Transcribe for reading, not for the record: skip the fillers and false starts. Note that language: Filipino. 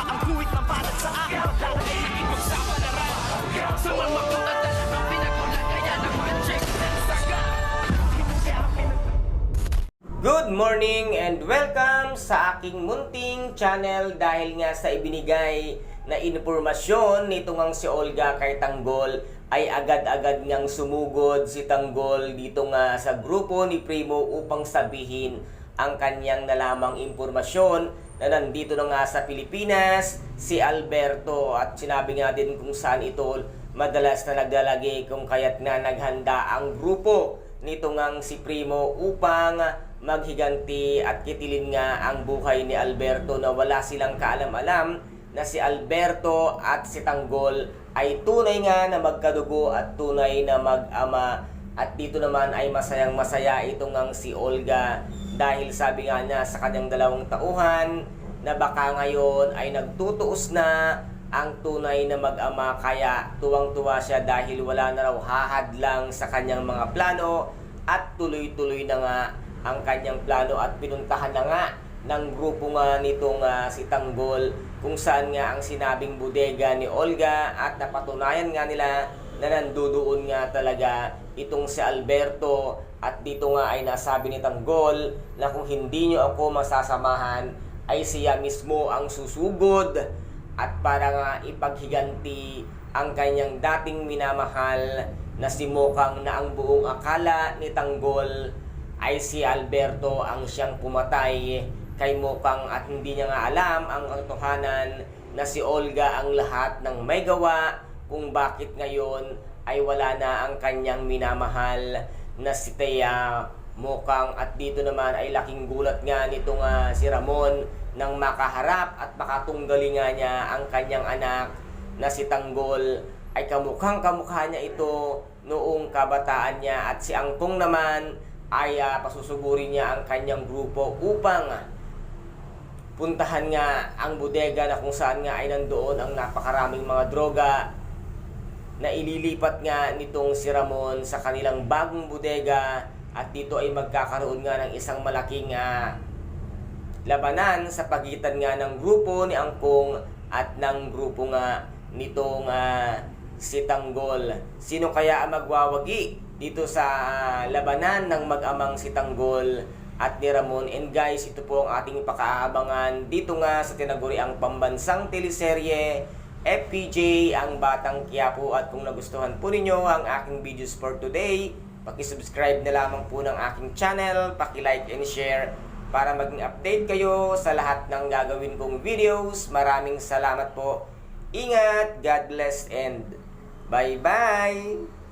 ang kuwit ng balat sa akin. Lalagay ang ipagsapalaran sa mga at talagang pinagulan kaya ng magic ng saga. Good morning and welcome sa aking munting channel dahil nga sa ibinigay na impormasyon nito ngang si Olga kay Tanggol ay agad-agad ngang sumugod si Tanggol dito nga sa grupo ni Primo upang sabihin ang kanyang nalamang impormasyon na nandito na nga sa Pilipinas si Alberto at sinabi nga din kung saan ito madalas na naglalagay kung kaya't nga naghanda ang grupo nito ngang si Primo upang maghiganti at kitilin nga ang buhay ni Alberto na wala silang kaalam-alam na si Alberto at si Tanggol ay tunay nga na magkadugo at tunay na mag-ama. At dito naman ay masayang masaya itong ngang si Olga dahil sabi nga niya sa kanyang 2 tauhan na baka ngayon ay nagtutuos na ang tunay na mag-ama, kaya tuwang-tuwa siya dahil wala na raw hahadlang sa kanyang mga plano at tuloy-tuloy na nga ang kanyang plano at pinuntahan na nga ng grupo nga nitong si Tanggol kung saan nga ang sinabing bodega ni Olga at napatunayan nga nila na nandoon nga talaga itong si Alberto. At dito nga ay nasabi ni Tanggol na kung hindi nyo ako masasamahan ay siya mismo ang susugod at para nga ipaghiganti ang kanyang dating minamahal na si Mokang, na ang buong akala ni Tanggol ay si Alberto ang siyang pumatay kay Mokang at hindi niya nga alam ang katotohanan na si Olga ang lahat ng may gawa kung bakit ngayon ay wala na ang kanyang minamahal na si Thea Mokang. At dito naman ay laking gulat nga nitong si Ramon nang makaharap at makatunggali nga niya ang kanyang anak na si Tanggol ay kamukhang-kamukha niya ito noong kabataan niya. At si Angkong naman ay pasusugurin niya ang kanyang grupo upang puntahan nga ang bodega na kung saan nga ay nandoon ang napakaraming mga droga na ililipat nga nitong si Ramon sa kanilang bagong bodega. At dito ay magkakaroon nga ng isang malaking labanan sa pagitan nga ng grupo ni Angkong at ng grupo nga nitong si Tanggol. Sino kaya ang magwawagi dito sa labanan ng mag-amang si Tanggol at ni Ramon? And guys, ito po ang ating pakaabangan dito nga sa tinaguriang pambansang teleserye FPJ ang Batang Quiapo. At kung nagustuhan po ninyo ang aking videos for today, paki-subscribe na lamang po ng aking channel, paki-like and share para maging update kayo sa lahat ng gagawin kong videos. Maraming salamat po. Ingat, God bless, and bye-bye!